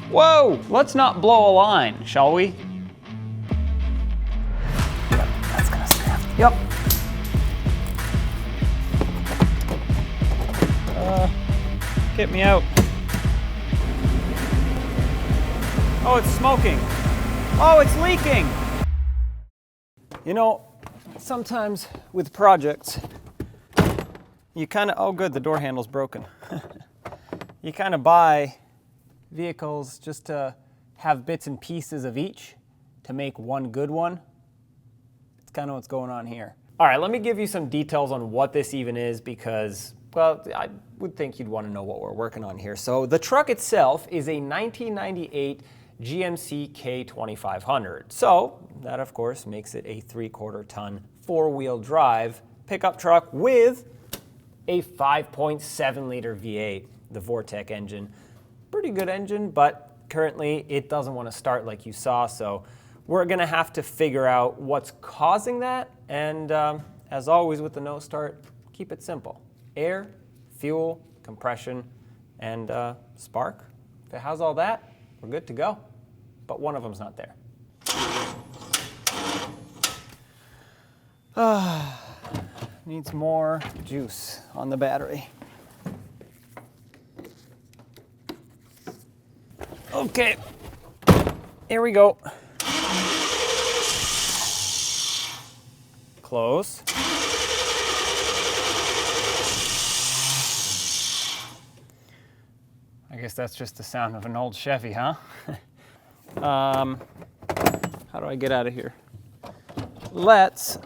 Whoa, let's not blow a line, shall we? Yep, that's gonna snap. Yep. Get me out. Oh, it's smoking. Oh, it's leaking. You know, sometimes with projects, you kind of, oh good, the door handle's broken. You kind of buy vehicles just to have bits and pieces of each to make one good one. It's kind of what's going on here. All right, let me give you some details on what this even is because, well, I would think you'd want to know what we're working on here. So the truck itself is a 1998 GMC K2500. So that, of course, makes it a 3/4 ton, 4-wheel drive pickup truck with a 5.7 liter V8, the Vortec engine. Pretty good engine, but currently it doesn't want to start like you saw. So we're going to have to figure out what's causing that. And as always with the no start, keep it simple. Air, fuel, compression, and spark. If it has all that, we're good to go. But one of them's not there. Needs more juice on the battery. Okay, here we go. Close. I guess that's just the sound of an old Chevy, huh? How do I get out of here? Let's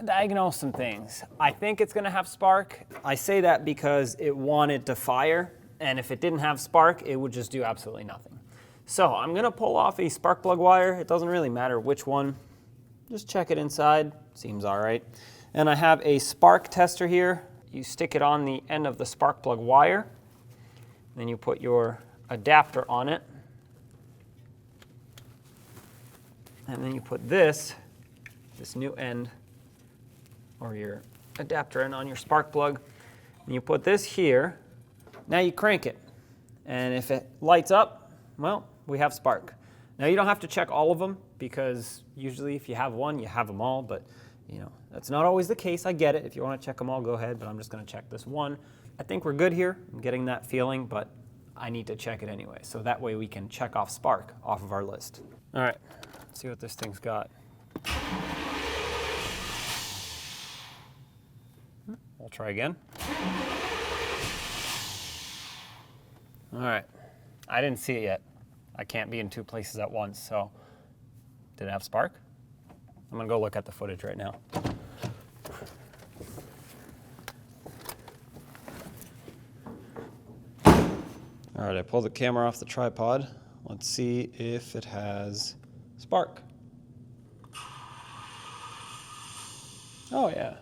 diagnose some things. I think it's gonna have spark. I say that because it wanted to fire, and if it didn't have spark, it would just do absolutely nothing. So I'm gonna pull off a spark plug wire. It doesn't really matter which one. Just check it inside, seems all right. And I have a spark tester here. You stick it on the end of the spark plug wire, then you put your adapter on it, and then you put this new end, or your adapter end on your spark plug, and you put this here. Now you crank it, and if it lights up, well, we have spark. Now you don't have to check all of them, because usually if you have one, you have them all, but you know, that's not always the case. I get it. If you want to check them all, go ahead, but I'm just going to check this one. I think we're good here. I'm getting that feeling, but I need to check it anyway, so that way we can check off spark off of our list. All right, let's see what this thing's got. We'll try again. All right, I didn't see it yet. I can't be in two places at once, so did it have spark? I'm gonna go look at the footage right now. All right, I pulled the camera off the tripod. Let's see if it has spark. Oh yeah.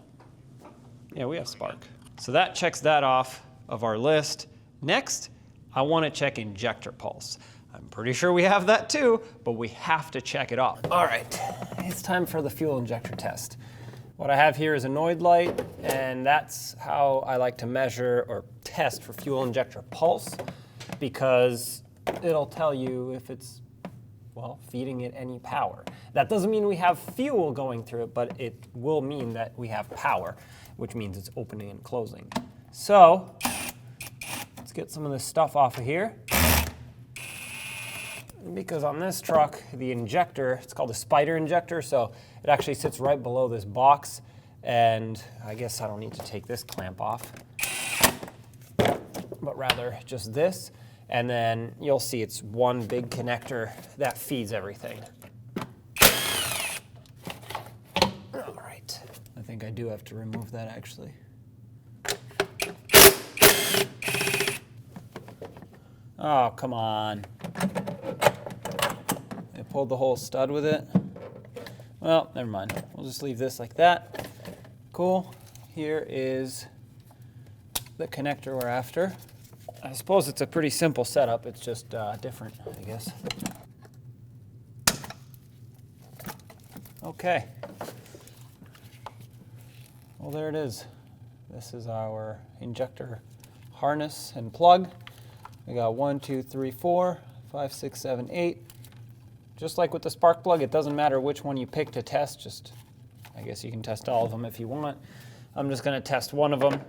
Yeah, we have spark. So that checks that off of our list. Next, I want to check injector pulse. I'm pretty sure we have that too, but we have to check it off. All right, it's time for the fuel injector test. What I have here is a Noid light, and that's how I like to measure or test for fuel injector pulse, because it'll tell you if it's, well, feeding it any power. That doesn't mean we have fuel going through it, but it will mean that we have power, which means it's opening and closing. So let's get some of this stuff off of here. Because on this truck, the injector, it's called a spider injector, so it actually sits right below this box, and I guess I don't need to take this clamp off, but rather just this, and then you'll see it's one big connector that feeds everything. All right, I think I do have to remove that actually. Oh, come on. I pulled the whole stud with it. Well, never mind. We'll just leave this like that. Cool. Here is the connector we're after. I suppose it's a pretty simple setup. It's just different, I guess. Okay. Well, there it is. This is our injector harness and plug. We got 1, 2, 3, 4, 5, 6, 7, 8. Just like with the spark plug, it doesn't matter which one you pick to test. Just, I guess you can test all of them if you want. I'm just going to test one of them.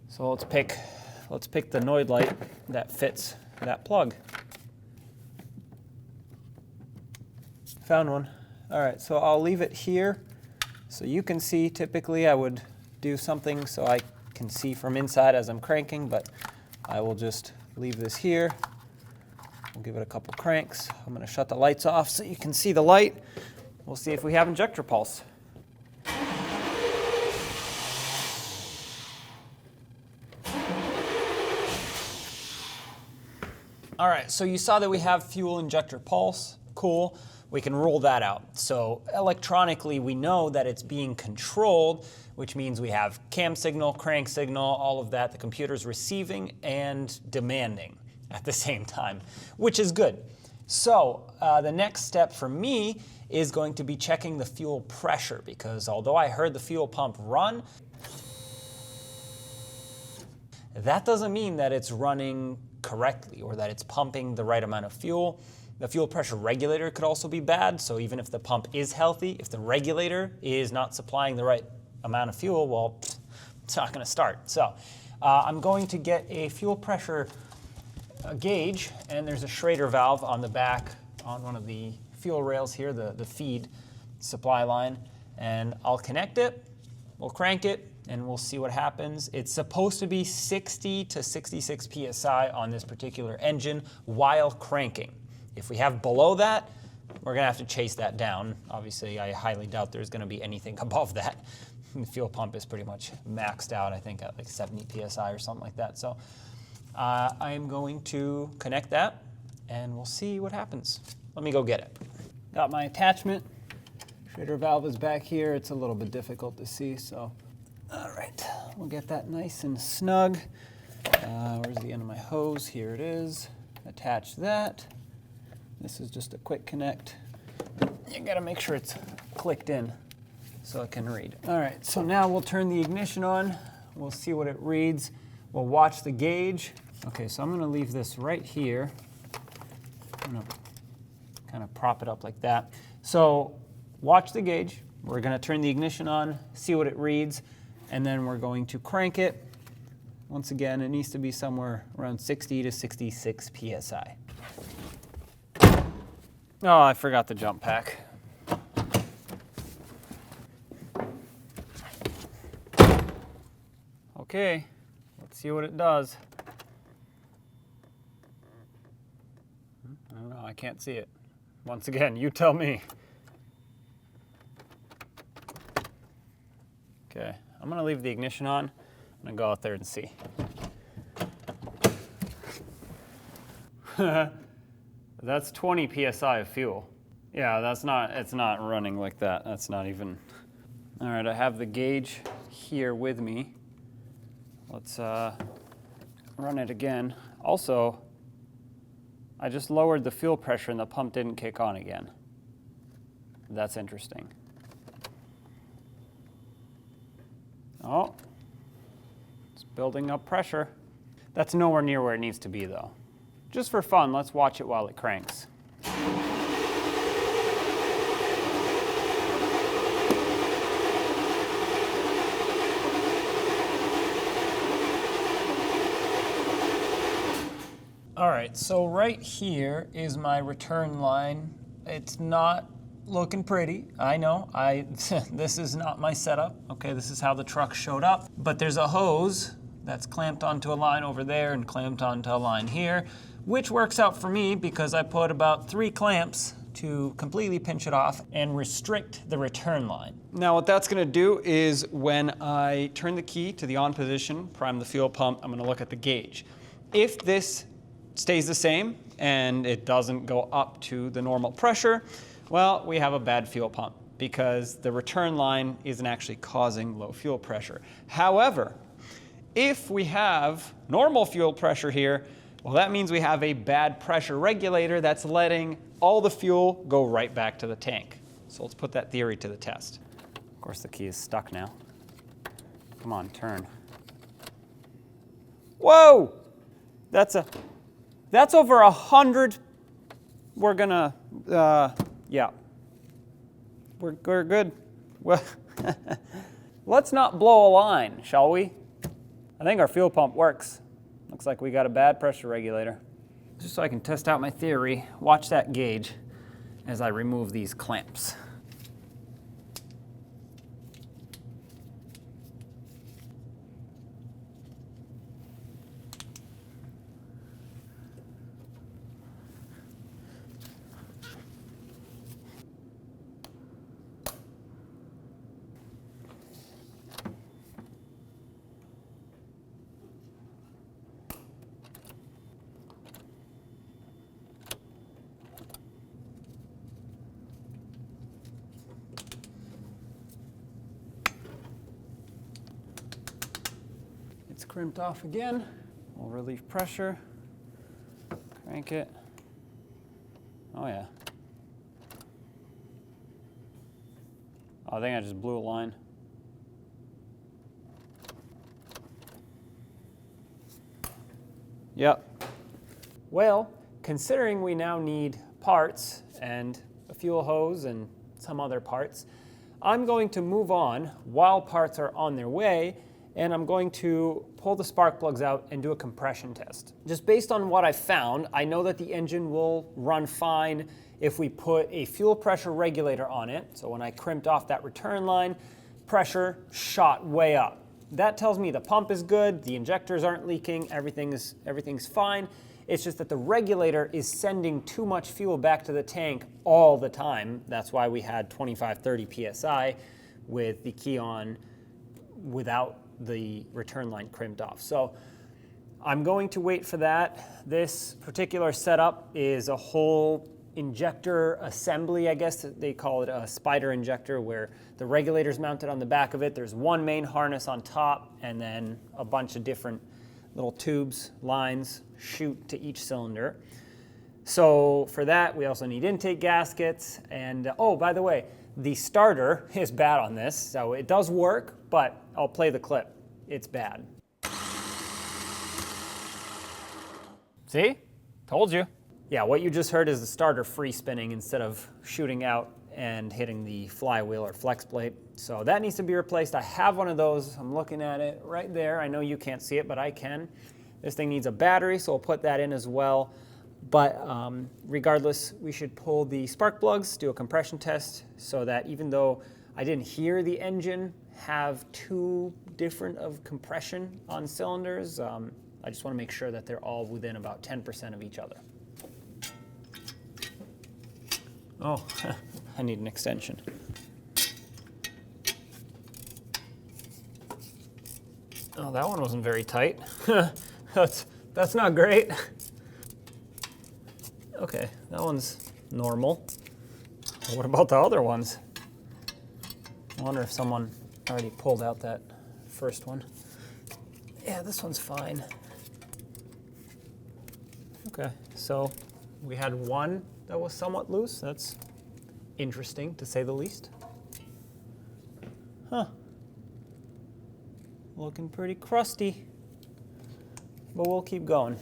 So let's pick the Noid light that fits that plug. Found one. All right, so I'll leave it here so you can see. Typically I would do something so I can see from inside as I'm cranking, but I will just leave this here. We'll give it a couple cranks. I'm going to shut the lights off so you can see the light. We'll see if we have injector pulse. All right, so you saw that we have fuel injector pulse. Cool. We can rule that out. So electronically, we know that it's being controlled, which means we have cam signal, crank signal, all of that. The computer's receiving and demanding at the same time, which is good. So the next step for me is going to be checking the fuel pressure, because although I heard the fuel pump run, that doesn't mean that it's running correctly or that it's pumping the right amount of fuel. The fuel pressure regulator could also be bad, so even if the pump is healthy, if the regulator is not supplying the right amount of fuel, well, it's not going to start. So I'm going to get a fuel pressure gauge, and there's a Schrader valve on the back on one of the fuel rails here, the feed supply line, and I'll connect it, we'll crank it, and we'll see what happens. It's supposed to be 60 to 66 PSI on this particular engine while cranking. If we have below that, we're gonna have to chase that down. Obviously, I highly doubt there's gonna be anything above that. The fuel pump is pretty much maxed out, I think at like 70 PSI or something like that. So I'm going to connect that and we'll see what happens. Let me go get it. Got my attachment. Schrader valve is back here. It's a little bit difficult to see, so. All right, we'll get that nice and snug. Where's the end of my hose? Here it is. Attach that. This is just a quick connect. You gotta make sure it's clicked in so it can read. All right, so now we'll turn the ignition on. We'll see what it reads. We'll watch the gauge. Okay, so I'm gonna leave this right here. I'm gonna kind of prop it up like that. So watch the gauge. We're gonna turn the ignition on, see what it reads, and then we're going to crank it. Once again, it needs to be somewhere around 60 to 66 PSI. Oh, I forgot the jump pack. Okay, let's see what it does. I don't know, I can't see it. Once again, you tell me. Okay, I'm gonna leave the ignition on. I'm gonna go out there and see. That's 20 PSI of fuel. Yeah, it's not running like that. That's not even. All right, I have the gauge here with me. Let's run it again. Also, I just lowered the fuel pressure and the pump didn't kick on again. That's interesting. Oh, it's building up pressure. That's nowhere near where it needs to be though. Just for fun, let's watch it while it cranks. All right, so right here is my return line. It's not looking pretty, I know. This is not my setup. Okay, this is how the truck showed up. But there's a hose that's clamped onto a line over there and clamped onto a line here, which works out for me because I put about 3 clamps to completely pinch it off and restrict the return line. Now what that's gonna do is when I turn the key to the on position, prime the fuel pump, I'm gonna look at the gauge. If this stays the same and it doesn't go up to the normal pressure, well, we have a bad fuel pump because the return line isn't actually causing low fuel pressure. However, if we have normal fuel pressure here, well, that means we have a bad pressure regulator that's letting all the fuel go right back to the tank. So let's put that theory to the test. Of course, the key is stuck now. Come on, turn. Whoa! That's That's over 100. We're gonna, yeah. We're good. Well, let's not blow a line, shall we? I think our fuel pump works. Looks like we got a bad pressure regulator. Just so I can test out my theory, watch that gauge as I remove these clamps. It's crimped off again. We'll relieve pressure. Crank it. Oh yeah. Oh, I think I just blew a line. Yep. Well, considering we now need parts and a fuel hose and some other parts, I'm going to move on while parts are on their way, and I'm going to pull the spark plugs out and do a compression test. Just based on what I found, I know that the engine will run fine if we put a fuel pressure regulator on it. So when I crimped off that return line, pressure shot way up. That tells me the pump is good, the injectors aren't leaking, everything's fine. It's just that the regulator is sending too much fuel back to the tank all the time. That's why we had 25-30 PSI with the key on without the return line crimped off. So I'm going to wait for that. This particular setup is a whole injector assembly, I guess they call it a spider injector, where the regulator's mounted on the back of it. There's one main harness on top and then a bunch of different little tubes, lines, shoot to each cylinder. So for that, we also need intake gaskets. And oh, by the way, the starter is bad on this. So it does work, but I'll play the clip. It's bad. See? Told you. Yeah, what you just heard is the starter free spinning instead of shooting out and hitting the flywheel or flex plate. So that needs to be replaced. I have one of those. I'm looking at it right there. I know you can't see it, but I can. This thing needs a battery, so we'll put that in as well. But regardless, we should pull the spark plugs, do a compression test, so that even though I didn't hear the engine have too different of compression on cylinders, I just want to make sure that they're all within about 10% of each other. Oh, I need an extension. Oh, that one wasn't very tight. That's not great. Okay, that one's normal. What about the other ones? I wonder if someone already pulled out that first one. Yeah, this one's fine. Okay, so we had one that was somewhat loose. That's interesting, to say the least. Huh. Looking pretty crusty, but we'll keep going.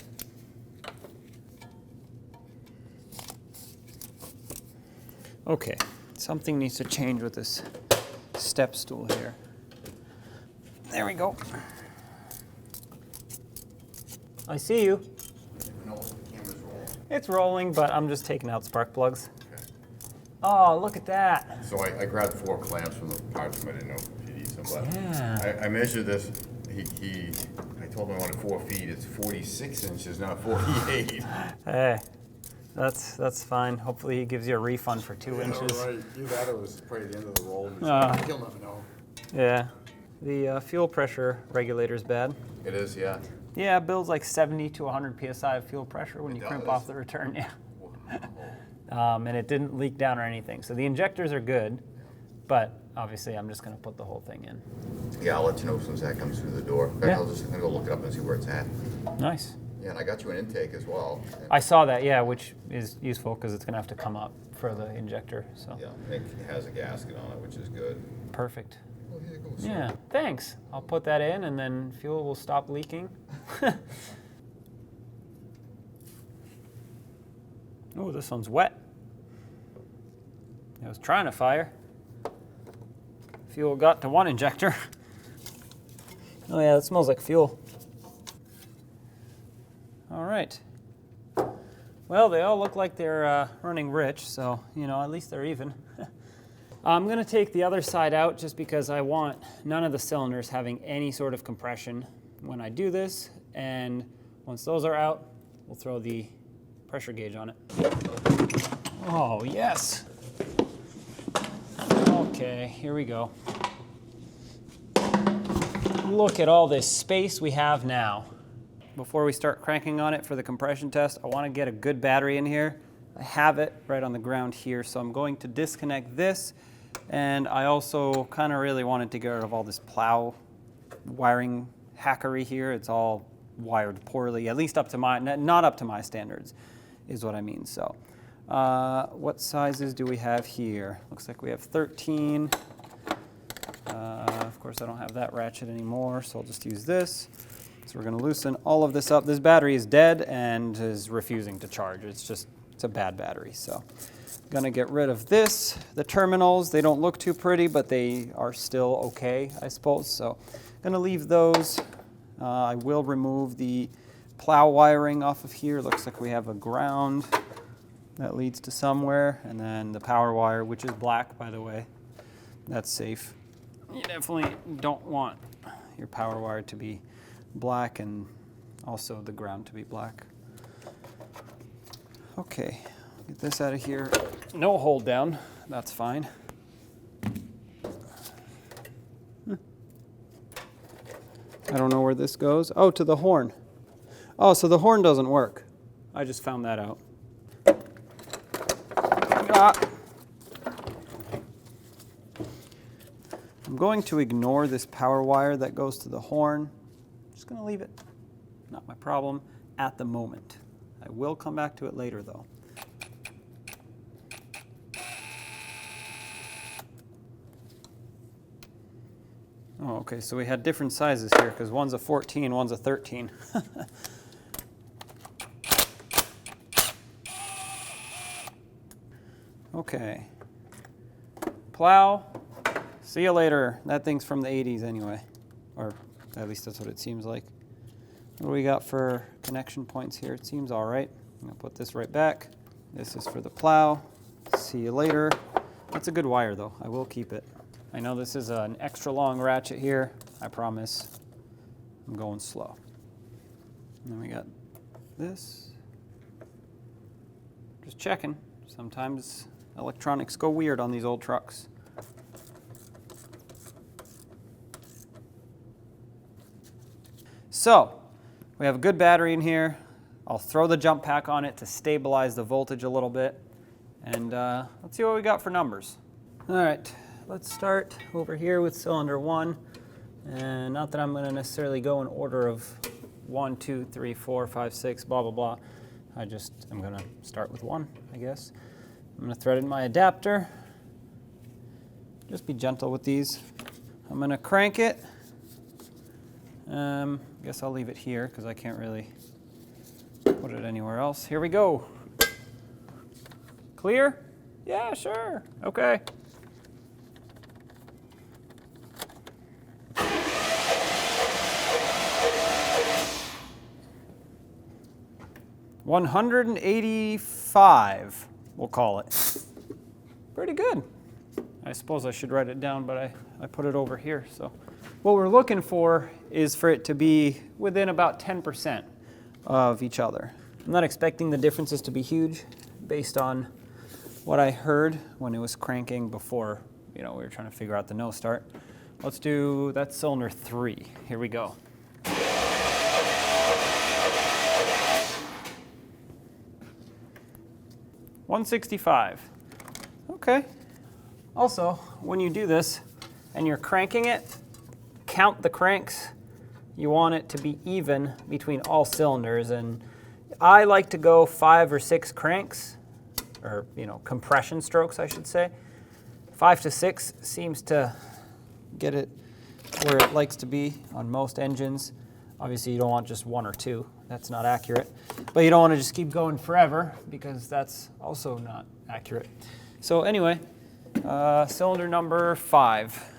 Okay, something needs to change with this step stool here. There we go. I see you. No, the camera's rolling. It's rolling, but I'm just taking out spark plugs. Okay. Oh, look at that. So I grabbed 4 clamps from the parts room. I didn't know if you'd use them, but Yeah. I measured this. I told him I wanted 4 feet. It's 46 inches, not 48. Hey, that's fine. Hopefully he gives you a refund for 2 inches. Right. Either that or it was probably the end of the roll. He'll never know. Yeah. The fuel pressure regulator's bad. It is, yeah. Yeah, it builds like 70 to 100 PSI of fuel pressure when you crimp off the return. Yeah. And it didn't leak down or anything. So the injectors are good, but obviously I'm just going to put the whole thing in. Yeah, I'll let you know as soon as that comes through the door. In fact, Yeah. I'm gonna go look it up and see where it's at. Nice. Yeah, and I got you an intake as well. I saw that, yeah, which is useful because it's going to have to come up for the injector. So Yeah, it has a gasket on it, which is good. perfect. Oh, here you go, sir. Yeah, thanks. I'll put that in and then fuel will stop leaking. Oh, this one's wet. I was trying to fire. Fuel got to one injector. Oh yeah, that smells like fuel. All right. Well, they all look like they're running rich, so, you know, at least they're even. I'm gonna take the other side out just because I want none of the cylinders having any sort of compression when I do this. And once those are out, we'll throw the pressure gauge on it. Oh, yes. Okay, here we go. Look at all this space we have now. Before we start cranking on it for the compression test, I want to get a good battery in here. I have it right on the ground here, so I'm going to disconnect this. And I also kind of really wanted to get rid of all this plow wiring hackery here. It's all wired poorly, at least up to my, not up to my standards, is what I mean. So what sizes do we have here? Looks like we have 13. Of course, I don't have that ratchet anymore, so I'll just use this. So we're going to loosen all of this up. This battery is dead and is refusing to charge. It's a bad battery. So I'm going to get rid of this. The terminals, they don't look too pretty, but they are still okay, I suppose. So I'm going to leave those. I will remove the plow wiring off of here. Looks like we have a ground that leads to somewhere. And then the power wire, which is black, by the way. That's safe. You definitely don't want your power wire to be black and also the ground to be black. Okay, get this out of here. No hold down, that's fine. I don't know where this goes. Oh, to the horn. Oh, so the horn doesn't work. I just found that out. I'm going to ignore this power wire that goes to the horn. Just going to leave it. Not my problem at the moment. I will come back to it later, though. Oh, okay, so we had different sizes here because one's a 14, one's a 13. Okay. Plow. See you later. That thing's from the 80s anyway. Or at least that's what it seems like. What do we got for connection points here? It seems all right. I'm gonna put this right back. This is for the plow. See you later. That's a good wire though. I will keep it. I know this is an extra long ratchet here. I promise. I'm going slow. And then we got this. Just checking. Sometimes electronics go weird on these old trucks. So, we have a good battery in here. I'll throw the jump pack on it to stabilize the voltage a little bit. And let's see what we got for numbers. All right, let's start over here with cylinder 1. And not that I'm going to necessarily go in order of 1, 2, 3, 4, 5, 6, blah, blah, blah. I'm going to start with 1, I guess. I'm going to thread in my adapter. Just be gentle with these. I'm going to crank it. Guess I'll leave it here because I can't really put it anywhere else. Here we go. Clear? Yeah, sure. Okay. $185, we'll call it. Pretty good. I suppose I should write it down, but I put it over here. So what we're looking for is for it to be within about 10% of each other. I'm not expecting the differences to be huge based on what I heard when it was cranking before, we were trying to figure out the no start. Let's do, that's cylinder 3. Here we go. $165. Okay. Also, when you do this and you're cranking it, count the cranks. You want it to be even between all cylinders, and I like to go 5 or 6 cranks, or compression strokes, I should say. 5 to 6 seems to get it where it likes to be on most engines. Obviously you don't want just 1 or 2, that's not accurate. But you don't want to just keep going forever because that's also not accurate. So anyway, cylinder number 5.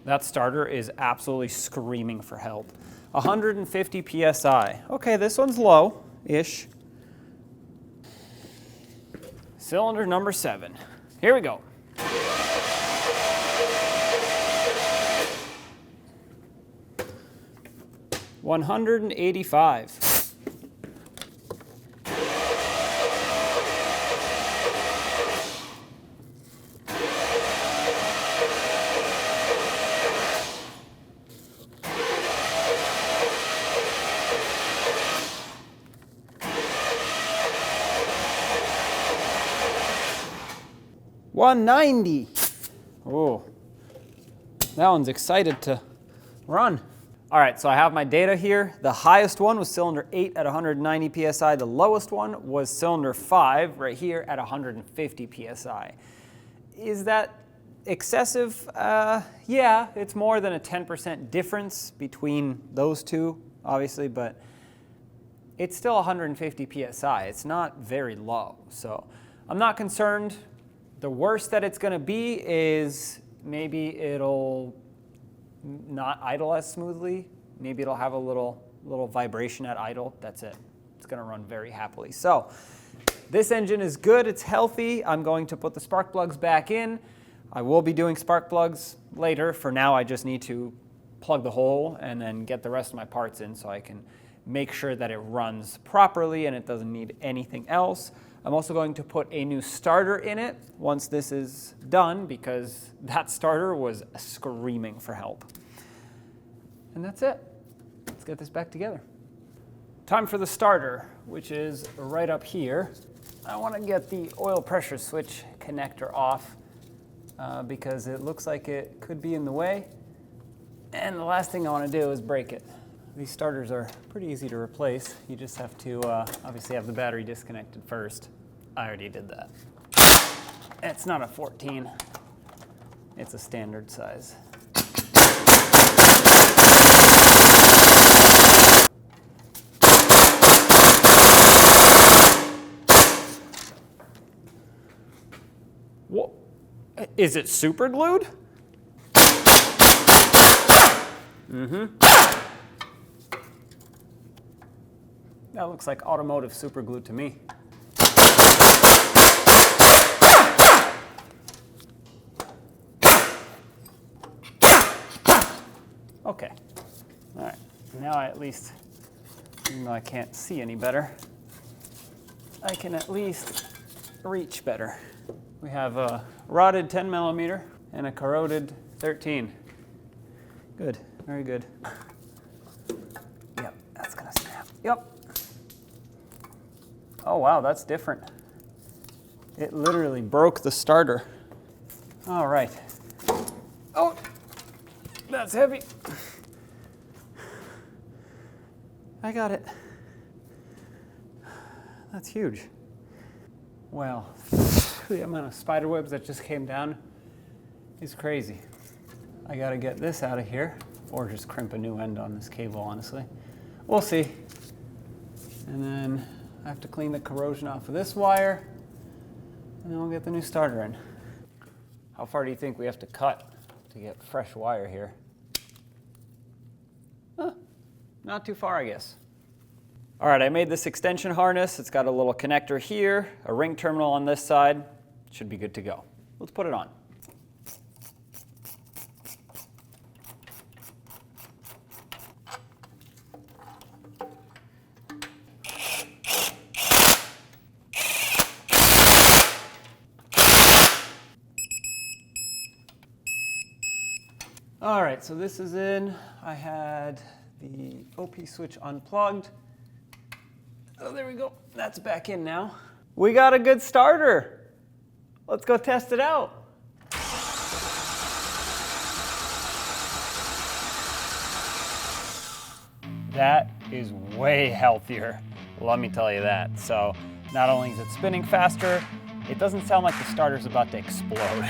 That starter is absolutely screaming for help. 150 PSI. Okay, this one's low-ish. Cylinder number 7. Here we go. $185. $190. Oh, that one's excited to run. All right, so I have my data here. The highest one was cylinder 8 at 190 PSI. The lowest one was cylinder 5 right here at 150 PSI. Is that excessive? Yeah, it's more than a 10% difference between those two, obviously, but it's still 150 PSI. It's not very low, so I'm not concerned. The worst that it's gonna be is maybe it'll not idle as smoothly. Maybe it'll have a little vibration at idle. That's it. It's gonna run very happily. So this engine is good, it's healthy. I'm going to put the spark plugs back in. I will be doing spark plugs later. For now, I just need to plug the hole and then get the rest of my parts in so I can make sure that it runs properly and it doesn't need anything else. I'm also going to put a new starter in it once this is done because that starter was screaming for help. And that's it. Let's get this back together. Time for the starter, which is right up here. I want to get the oil pressure switch connector off because it looks like it could be in the way. And the last thing I want to do is break it. These starters are pretty easy to replace. You just have to obviously have the battery disconnected first. I already did that. It's not a 14, it's a standard size. What? Is it super glued? Mm-hmm. That looks like automotive super glue to me. Okay, all right, now I at least, even though I can't see any better, I can at least reach better. We have a rotted 10 millimeter and a corroded 13. Good, very good. Yep, that's gonna snap, yep. Oh wow, that's different. It literally broke the starter. All right. Oh, that's heavy. I got it. That's huge. Well, the amount of spider webs that just came down is crazy. I gotta get this out of here, or just crimp a new end on this cable, honestly. We'll see. And then I have to clean the corrosion off of this wire, and then we'll get the new starter in. How far do you think we have to cut to get fresh wire here? Not too far, I guess. All right, I made this extension harness. It's got a little connector here, a ring terminal on this side. Should be good to go. Let's put it on. All right, so this is in. I had the OP switch unplugged. Oh, there we go. That's back in now. We got a good starter. Let's go test it out. That is way healthier, let me tell you that. So not only is it spinning faster, it doesn't sound like the starter's about to explode.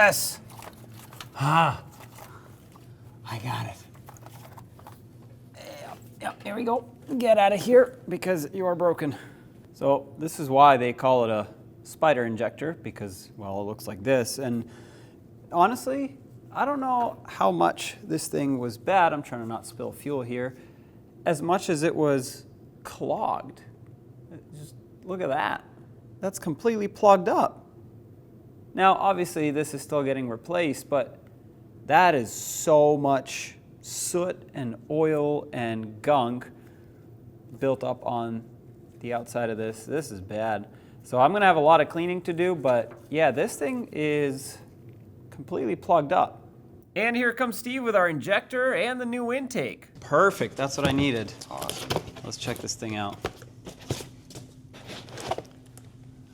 Yes. Ah, I got it. Yep, here we go. Get out of here because you are broken. So this is why they call it a spider injector, because, well, it looks like this. And honestly, I don't know how much this thing was bad. I'm trying to not spill fuel here. As much as it was clogged. Just look at that. That's completely plugged up. Now, obviously, this is still getting replaced, but that is so much soot and oil and gunk built up on the outside of this. This is bad. So I'm gonna have a lot of cleaning to do, but yeah, this thing is completely plugged up. And here comes Steve with our injector and the new intake. Perfect, that's what I needed. Awesome. Let's check this thing out.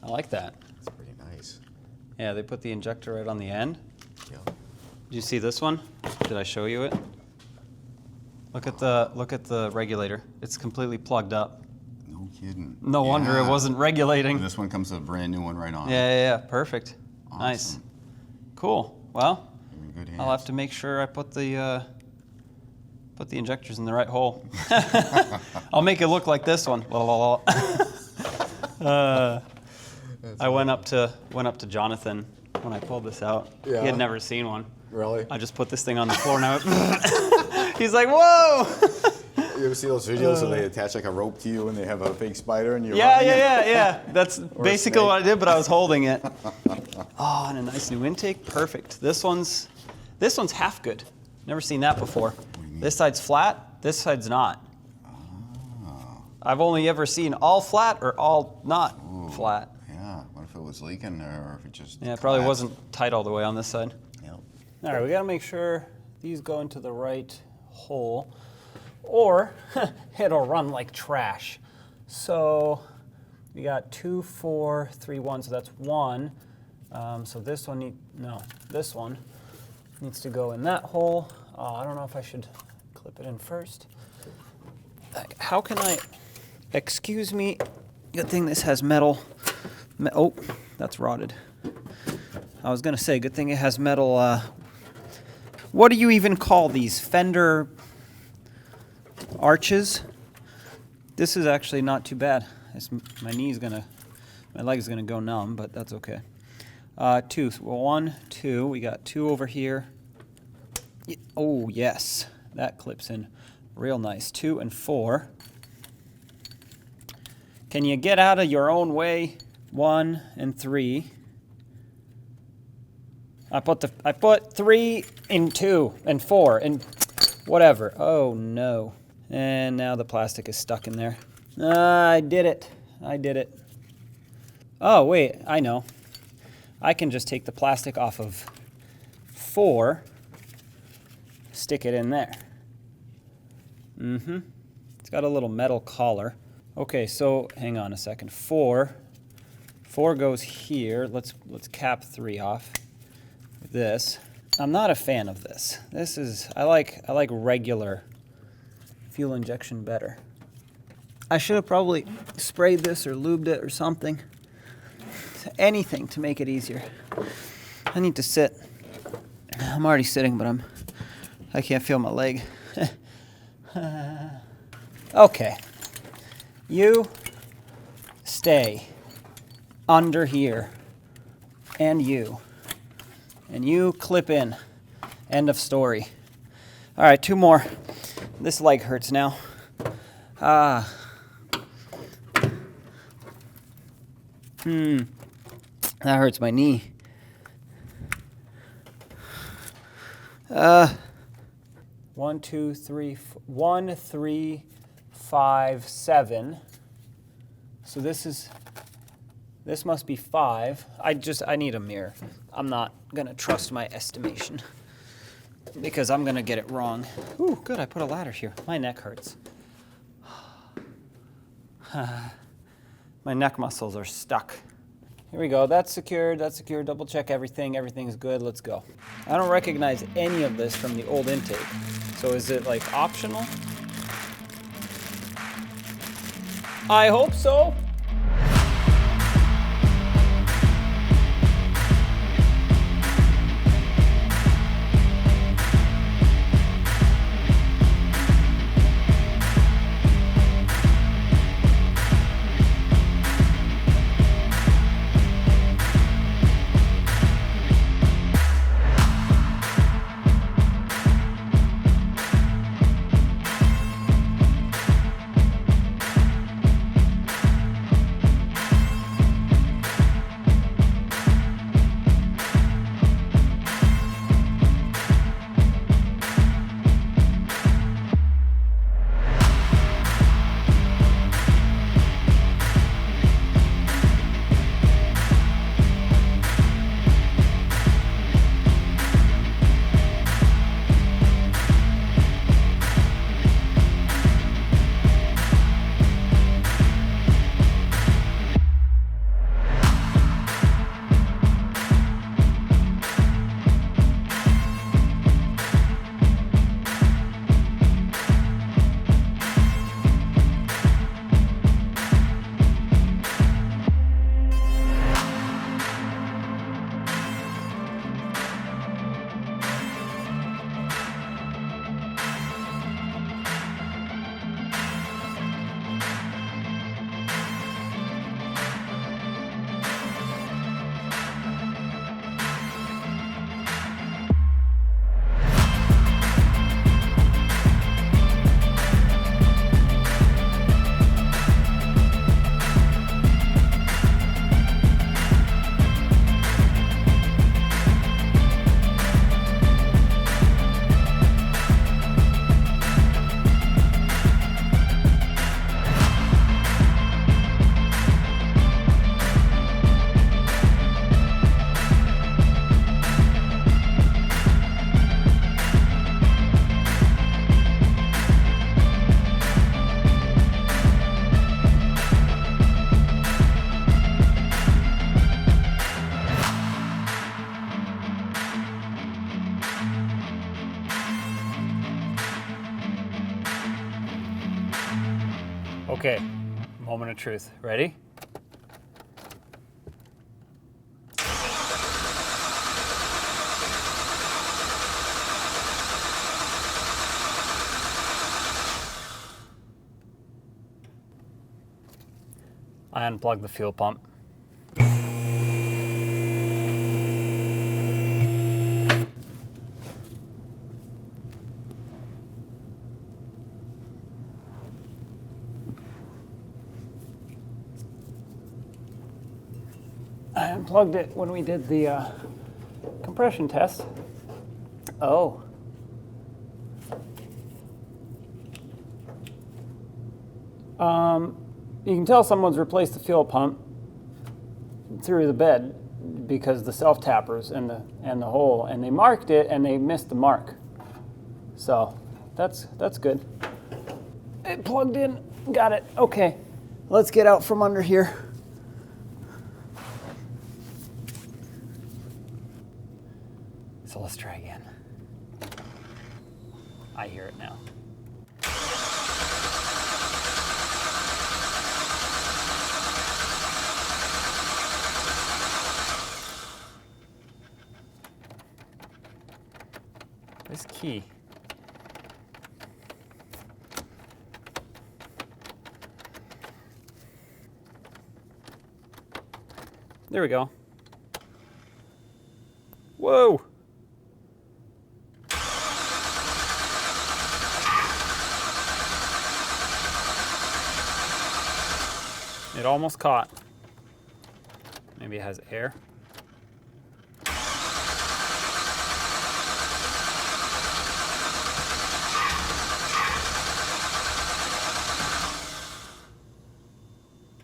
I like that. It's pretty nice. Yeah, they put the injector right on the end. Yeah. Did you see this one? Did I show you it? Look at the regulator. It's completely plugged up. No kidding. No wonder it wasn't regulating. And this one comes a brand new one right on. Yeah. Perfect. Awesome. Nice. Cool. Well, You're in good hands. I'll have to make sure I put the injectors in the right hole. I'll make it look like this one. I went up to Jonathan when I pulled this out. Yeah. He had never seen one. Really? I just put this thing on the floor now. He's like, whoa! You ever see those videos where they attach like a rope to you and they have a big spider and you're Yeah. That's basically snake. what I did, but I was holding it. Oh, and a nice new intake. Perfect. This one's half good. Never seen that before. This side's flat, this side's not. Oh. I've only ever seen all flat or all not flat. Yeah. What if it was leaking or if it just Yeah, it probably collapsed? wasn't tight all the way on this side. Yep. All right, we gotta make sure these go into the right hole or it'll run like trash. So we got 2, 4, 3, 1, so that's 1. So this one this one needs to go in that hole. I don't know if I should clip it in first. How can I, excuse me, good thing this has metal. Oh, that's rotted. I was gonna say, good thing it has metal, what do you even call these? Fender arches? This is actually not too bad. My leg's gonna go numb, but that's okay. 2, so 1, 2, we got 2 over here. Oh yes, that clips in real nice. 2 and 4. Can you get out of your own way? 1 and 3. I put 3 and 2 and 4 and whatever. Oh no. And now the plastic is stuck in there. I did it. Oh wait, I know. I can just take the plastic off of 4, stick it in there. It's got a little metal collar. Okay, so hang on a second. 4 goes here. Let's cap 3 off. This. I'm not a fan of this. I like regular fuel injection better. I should have probably sprayed this or lubed it or something. Anything to make it easier. I need to sit. I'm already sitting, but I can't feel my leg. Okay. You stay under here. And you clip in. End of story. All right, 2 more. This leg hurts now. That hurts my knee. 1, 2, 3, 1, 3, 5, 7. So this must be 5. I need a mirror. I'm not gonna trust my estimation because I'm gonna get it wrong. Ooh, good, I put a ladder here. My neck hurts. My neck muscles are stuck. Here we go, that's secured, double check everything, everything's good, let's go. I don't recognize any of this from the old intake. So is it like optional? I hope so. Okay, moment of truth. Ready? I unplugged the fuel pump. I unplugged it when we did the compression test. Oh. You can tell someone's replaced the fuel pump through the bed because the self-tappers and the hole, and they marked it and they missed the mark. So that's good. It plugged in, got it. Okay, let's get out from under here. So let's try again. I hear it now. This key. There we go. Whoa! It almost caught. Maybe it has air.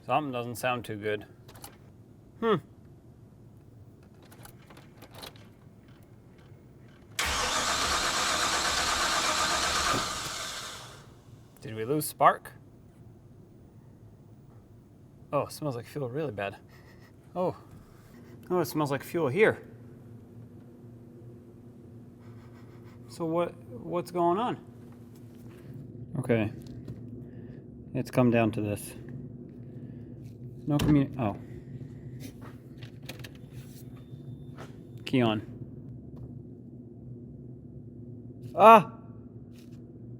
Something doesn't sound too good. Did we lose spark? Oh, it smells like fuel really bad. Oh, it smells like fuel here. So what's going on? Okay, it's come down to this. No oh. Key on. Ah!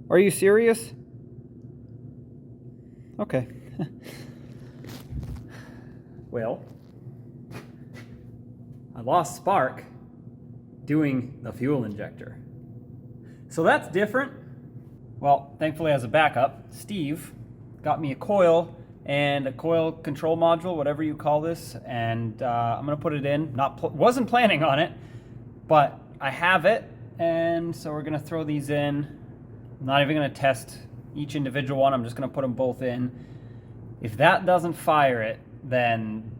Are you serious? Okay. Well, I lost spark doing the fuel injector. So that's different. Well, thankfully as a backup, Steve got me a coil and a coil control module, whatever you call this, and I'm gonna put it in. Wasn't planning on it, but I have it, and so we're gonna throw these in. I'm not even gonna test each individual one. I'm just gonna put them both in. If that doesn't fire it, then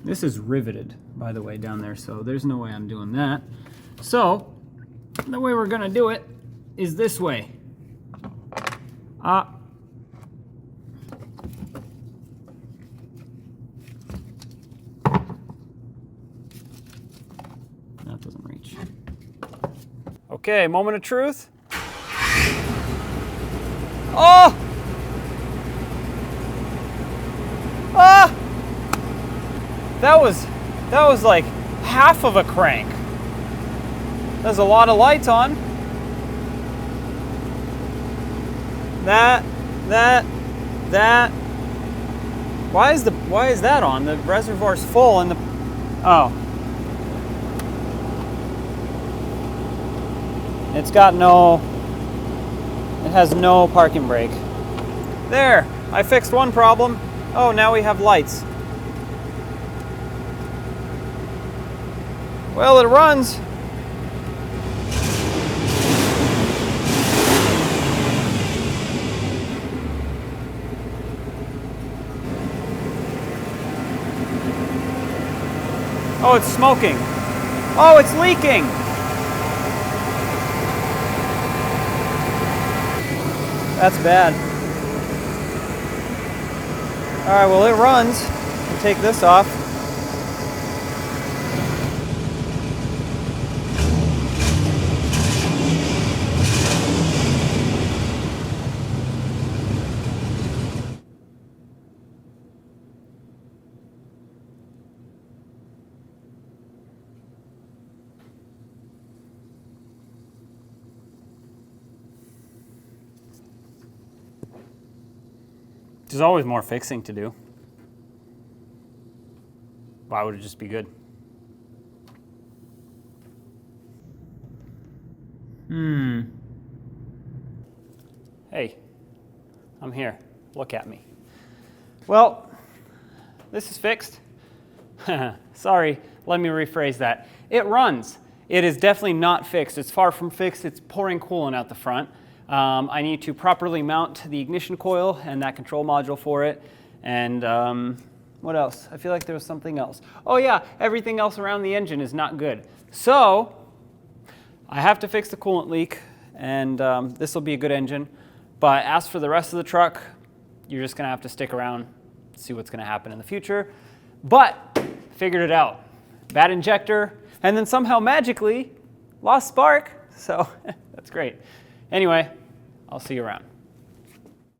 this is riveted, by the way, down there, so there's no way I'm doing that. So the way we're gonna do it is this way. That doesn't reach. Okay, moment of truth. Oh! Ah! That was like half of a crank. There's a lot of lights on. That. Why is that on? The reservoir's full and oh. It has no parking brake. There, I fixed one problem. Oh, now we have lights. Well, it runs. Oh, it's smoking. Oh, it's leaking. That's bad. All right, well, it runs. I'll take this off. There's always more fixing to do. Why would it just be good? Hey, I'm here. Look at me. Well, this is fixed. Sorry, let me rephrase that. It runs. It is definitely not fixed. It's far from fixed. It's pouring coolant out the front. I need to properly mount the ignition coil and that control module for it. And what else? I feel like there was something else. Oh yeah, everything else around the engine is not good. So I have to fix the coolant leak, and this will be a good engine. But as for the rest of the truck, you're just gonna have to stick around, see what's gonna happen in the future. But figured it out. Bad injector, and then somehow magically lost spark. So that's great. Anyway, I'll see you around.